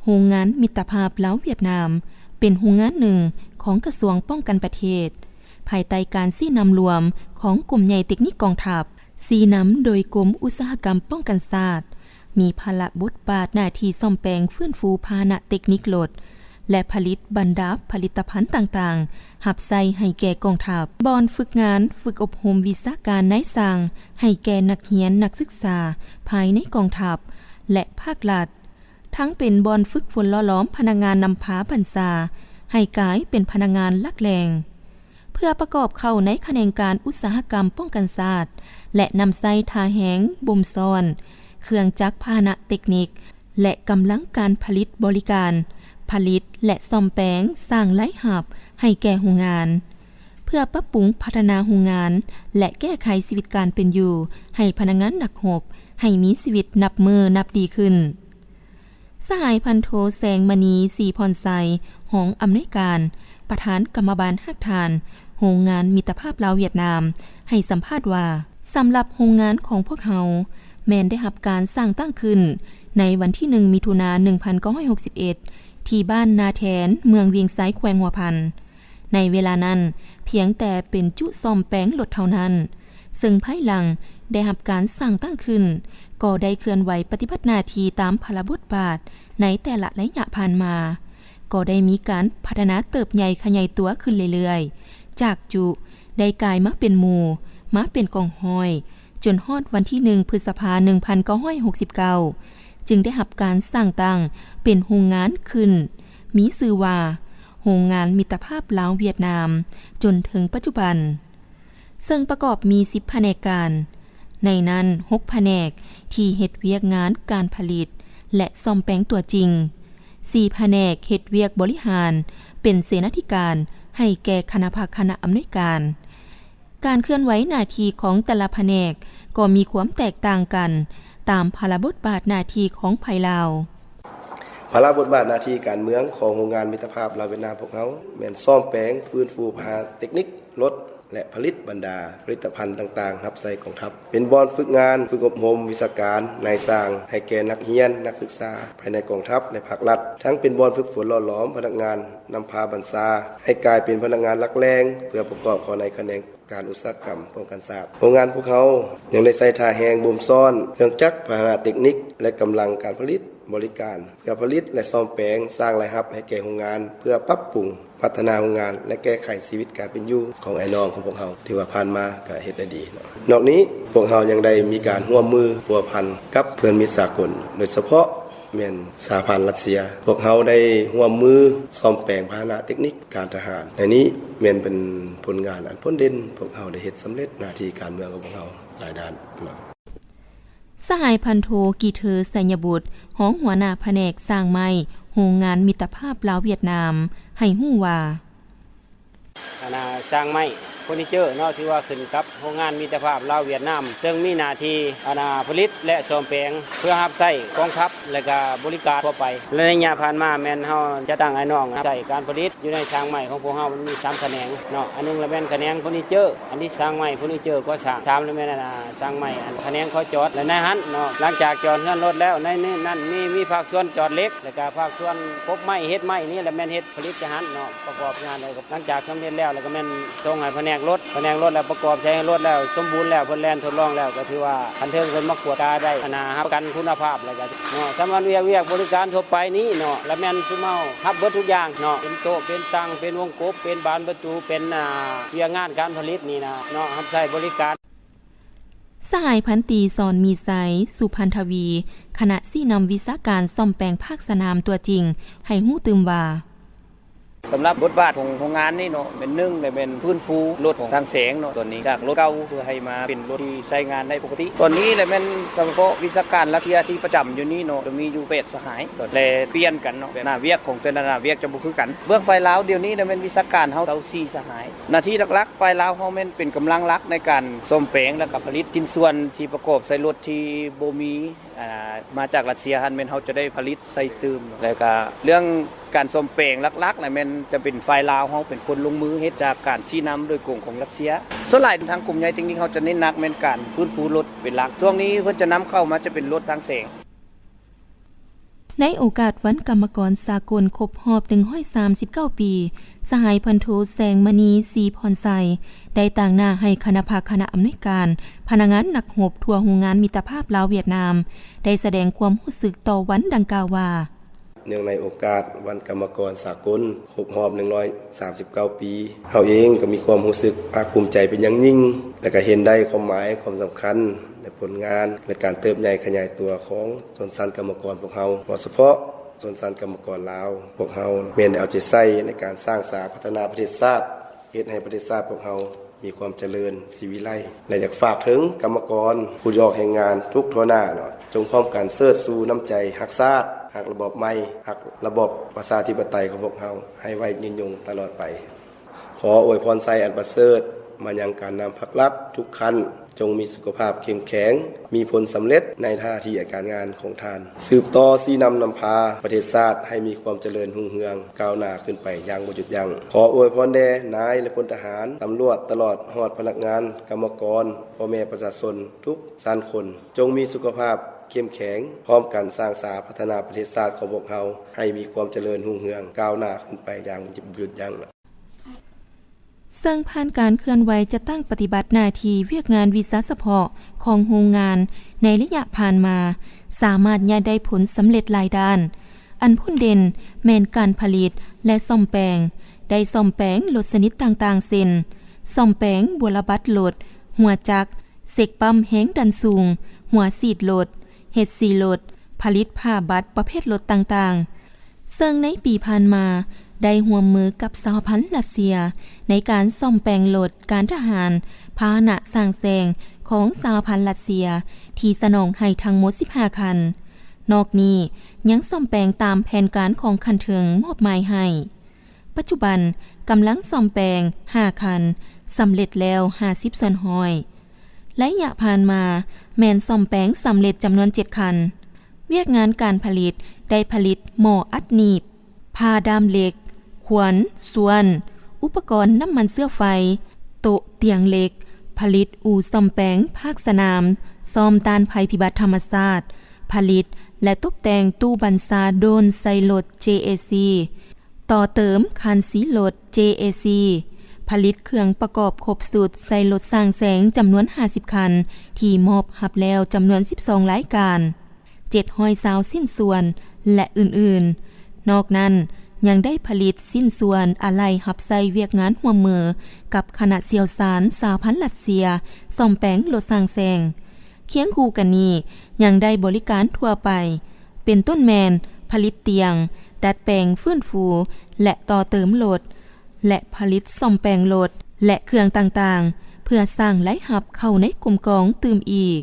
โรงงานมิตรภาพลาวเวียดนามเป็นโรงงานหนึ่งของกระทรวงป้องกันประเทศภายใต้การชี้นำรวมของกลุ่มใหญ่เทคนิคกองทัพชี้นำโดยกรมอุตสาหกรรมป้องกันชาติมีภาระบทบาทหน้าที่ซ่อมแปลงฟื้นฟูพาหนะเทคนิครถและผลิตบรรดาผลิตภัณฑ์ต่างๆหับใส่ให้แก่กองทัพบอนฝึกงานฝึกอบรมวิชาการนายสร้างให้แก่นักเรียนนักศึกษาภายในกองทัพและภาครัฐทั้งเป็นบอนฝึกฝนล่อล้อมพนักงานนำพาบรรษาให้กลายเป็นพนักงานลักแรงเพื่อประกอบเข้าในแขนงการอุตสาหกรรมป้องกันชาติและนำใส่ทาแหงบ่มซ้อนเครื่องจักรพาหนะเทคนิคและกำลังการผลิตบริการผลิตและซ่อมแปลงสร้างไร้หับให้แก่โรงงานเพื่อปรับปรุงพัฒนาโรงงานและแก้ไขชีวิตการเป็นอยู่ให้พนักงานนักรบให้มีชีวิตนับมือนับดีขึ้นสหายพันโทแสงมณีศรีพรไซหองอำนวยการประธานกรรมบาลฮักทานโรงงานมิตรภาพลาวเวียดนามให้สัมภาษณ์ว่าสำหรับโรงงานของพวกเฮาแม้นได้รับการสร้างตั้งขึ้นในวันที่1มิถุนายน1961ที่บ้านนาแทนเมืองเวียงไซแขวงหัวพันในเวลานั้นเพียงแต่เป็นจุซ่อมแปลงรถเท่านั้นซึ่งภายหลังได้รับการสร้างตั้งขึ้นก็ได้เคลื่อนไหวปฏิบัติหน้าที่ตามภาระบทบาทในแต่ละระยะผ่านมาก็ได้มีการพัฒนาเติบใหญ่ขยายตัวขึ้นเรื่อยๆจากจุได้กลายมาเป็นหมู่มาเป็นกองห้อยจนฮอดวันที่1พฤษภาคม1969จึงได้รับการสร้างตั้งเป็นโรงงานขึ้นมีชื่อว่าโรงงานมิตรภาพลาวเวียดนามจนถึงปัจจุบันซึ่งประกอบมี10แผนกการในนั้น6แผนกที่เฮ็ดเวียกงานการผลิตและซ่อมแปลงตัวจริง4แผนกเฮ็ดเวียกบริหารเป็นเสนาธิการให้แก่คณะภาคคณะอำนวยการการเคลื่อนไหวหน้าที่ของแต่ละแผนกก็มีความแตกต่างกันตามภาระบทบาทหน้าที่ของภายลาวภาระบทบาทหน้าที่การเมืองของโรงงานมิตรภาพลาวเวียดนามพวกเขาแม่นซ่อมแปลงฟื้นฟูพาเทคนิครถและผลิตบรรดาผลิตภัณฑ์ต่างๆรับใส่กองทัพเป็นบอนฝึกงานฝึกอบรมวิชาการนายสร้างให้แก่นักเรียนนักศึกษาภายในกองทัพและภาครัฐทั้งเป็นบอนฝึกฝนหล่อหลอมพนักงานนำพาบรรษาให้กลายเป็นพนักงานลักแรงเพื่อประกอบเข้าในแขนงการอุตสาหกรรมป้องกันชาติโรงงานพวกเขายังได้ใส่ท่าแหงบ่มซ้อนเครื่องจักรพาหนะเทคนิคและกำลังการผลิตบริการเพื่อผลิตและซ่อมแปลงสร้างรายรับให้แก่โรงงานเพื่อปรับปรุงพัฒนาโรงงานและแก้ไขชีวิตการเป็นอยู่ของไอ้น้องของพวกเขาที่ว่าผ่านมาก็เฮ็ดได้ดีนอกนี้พวกเขายังได้มีการร่วมมือพัวพันกับเพื่อนมิตรสากลโดยเฉพาะแม่นสหพันธ์รัสเซียพวกเขาได้ร่วมมือซ่อมแปลงพาหนะเทคนิคการทหารในนี้แม่นเป็นผลงานอันพ้นเด่นพวกเขาได้เฮ็ดสำเร็จหน้าที่การเมืองของพวกเขาหลายด้านสหายพันโทกีเทอร์สัญญบุตรห้องหัวหน้าแผนกสร้างไม้โรงงานมิตรภาพลาวเวียดนามให้ฮู้ว่าสร้างไม้เฟอร์นิเจอร์เนาะที่ว่าขึ้นกับโรงงานมิตรภาพลาวเวียดนามซึ่งมีหน้าที่ผลิตและซ่อมแปลงเพื่อรับใช้กองทัพและก็บริการทั่วไปและในระยะผ่านมาแม่นเฮาจะตั้งไอ้น้องใช้การผลิตอยู่ในสร้างไม้ของพวกเฮามันมี3แขนงเนาะอันนึงละแม่นแขนงเฟอร์นิเจอร์อันที่สร้างไม้เฟอร์นิเจอร์ก็สร้าง3ละแม่นสร้างไม้อันแขนงเขาจอดและในหันเนาะหลังจากจอดเงินรถแล้วในนี้นั่นมีภาคส่วนจอดเล็กแล้วก็ภาคส่วนพบไม้เฮ็ดไม้นี่ละแม่นเฮ็ดผลิตจะหันเนาะประกอบงานเลยหลังจากสำเร็จแล้วก็แม่นส่งให้แผนกรถแล้วประกอบใช้รถแล้วสมบูรณ์แล้วเพิ่นแล่นทดลองแล้วก็ถือว่าคันเทิงเพิ่นมาตรวจได้ประกันคุณภาพแล้วก็เนาะสำหรับเวียกบริการทั่วไปนี้เนาะแล้วแม่นซุมเฮารับเบิดทุกอย่างเนาะเป็นโต๊ะเป็นตังเป็นวงกบเป็นบานประตูเป็นเวียกงานการผลิตนี่นะเนาะรับใช้บริการสหายพันตีสอนมีไซสุพันธวีคณะซี่นำวิชาการซ่อมแปลงภาคสนามตัวจริงให้ฮู้ตื่มว่าสำหรับบทบาทของโรงงานนี่เนาะเป็น1ได้เป็นฟื้นฟูรถของทางแสงเนาะตัวนี้จากรถเก่าเพื่อให้มาเป็นรถที่ใช้งานได้ปกติตอนนี้เลยแม่นเฉพาะวิชาการลักเทียที่ประจำอยู่นี่เนาะจะมีอยู่8สหายก็เลยเปลี่ยนกันเนาะหน้าเวียกของแต่ละหน้าเวียกจะบ่คือกันเบื้องไฟลาวเดี๋ยวนี้ได้เป็นวิชาการเฮา4สหายหน้าที่หลักๆไฟลาวเฮาแม่นเป็นกำลังหลักในการซ่อมแปลงและก็ผลิตชิ้นส่วนที่ประกอบใส่รถที่บ่มีมาจากรัสเซียฮันแม่นเฮาจะได้ผลิตใส่ตืมแล้วก็เรื่องการซ่อมแปลงหลักๆน่ะแม่นจะเป็นไฟลาวเฮาเป็นคนลงมือเฮ็ดจากการชี้นำโดยกลุ่มของรัสเซียส่วนหลายทางกลุ่มใหญ่จริงๆเฮาจะเน้นหนักแม่นการฟื้นฟูรถเป็นหลักช่วงนี้เพิ่นจะนำเข้ามาจะเป็นรถทางแสง ในโอกาสวันกรรมกรสากลครบรอบ139 ปีสหายพันโทแสงมณีศรีพรไสได้ต่างหน้าให้คณะภาคคณะอำนวยการพนักงานนักรบทั่วโรงงานมิตรภาพลาวเวียดนามได้แสดงความรู้สึกต่อวันดังกล่าวว่าเนื่องในโอกาสวันกรรมกรสากลครบรอบ139 ปีเฮาเองก็มีความรู้สึกภาคภูมิใจเป็นอย่างยิ่งและก็เห็นได้ความหมายความสำคัญในผลงานและการเติบใหญ่ขยายตัวของชนชั้นกรรมกรพวกเฮาโดยเฉพาะชนชั้นกรรมกรลาวพวกเฮาแม่นเอาใจใส่ในการสร้างสรรค์พัฒนาประเทศชาติเฮ็ดให้ประเทศชาติพวกเฮามีความเจริญสิวิไลและอยากฝากถึงกรรมกรผู้ยอกแห่งงานทุกทั่วหน้าเนาะจงพร้อมกันเสิร์ชสู่น้ำใจรักชาติหักระบบใหม่หักระบบประชาธิปไตยของพวกเฮาให้ไว้ยืนยงตลอดไปขออวยพรไสอันประเสริฐมายังการนำพักลับทุกขั้นจงมีสุขภาพเข้มแข็งมีผลสำเร็จในหน้าที่การงานของท่านสืบต่อชี้นำพาประเทศชาติให้มีความเจริญรุ่งเรืองก้าวหน้าขึ้นไปอย่างบ่หยุดยั้งขออวยพรแด่นายและพลทหารตำรวจตลอดฮอดพนักงานกรรมกรพ่อแม่ประชาชนทุกชั้นคนจงมีสุขภาพเข้มแข็งพร้อมกันสร้างสรรค์พัฒนาประเทศชาติของพวกเราให้มีความเจริญรุ่งเรืองก้าวหน้าขึ้นไปอย่างบ่หยุดยั้งซึ่งผ่านการเคลื่อนไหวจะตั้งปฏิบัติหน้าที่เวียกงานวิสาเฉพาะของโรงงานในระยะผ่านมาสามารถได้ผลสำเร็จหลายด้านอันพ้นเด่นแม่นการผลิตและซ่อมแปลงได้ซ่อมแปลงรถชนิดต่างๆเช่นซ่อมแปลงบัวระบัดรถหัวจักรเสกปั๊มแห้งดันสูงหัวสีดรถเฮ็ดสีรถผลิตผ้าบัตรประเภทรถต่างๆซึ่งในปีผ่านมาได้ร่วมมือกับสหพันธ์รัสเซียในการซ่อมแปลงรถการทหารพาหนะสร้างแสงของสหพันธ์รัสเซียที่สนองให้ทั้งหมด15คันนอกนี้ยังซ่อมแปลงตามแผนการของคันเทิงมอบหมายให้ปัจจุบันกำลังซ่อมแปลง5คันสำเร็จแล้ว50ส่วนห้อยและระยะผ่านมาแม่นซ่อมแปลงสำเร็จจำนวน7คันเวียกงานการผลิตได้ผลิตหม้ออัดหนีบผ้าดามเหล็กขวานส่วนอุปกรณ์น้ำมันเสื้อไฟโต๊ะเตียงเหล็กผลิตอู่ซ่อมแปลงภาคสนามซ่อมต้านภัยพิบัติธรรมชาติผลิตและตกแต่งตู้บรรซาโดนใส่รถ JAC ต่อเติมคันสีรถ JAC ผลิตเครื่องประกอบครบสูตรใส่รถสร้างแสงจำนวน50คันที่มอบหับแล้วจำนวน12รายการ720สิ้นส่วนและอื่นๆนอกนั้นยังได้ผลิตสิ้นส่วนอะไหล่หับใส่เวียกงานร่วมมือกับคณะเชี่ยวชาญสหพันธ์รัสเซียซ่อมแปลงรถสร้างแสงเคียงคู่กันนี้ยังได้บริการทั่วไปเป็นต้นแมนผลิตเตียงดัดแปลงฟื้นฟูและต่อเติมรถและผลิตซ่อมแปลงรถและเครื่องต่างๆเพื่อสร้างไหลหับเข้าในกลุ่มกองตื่มอีก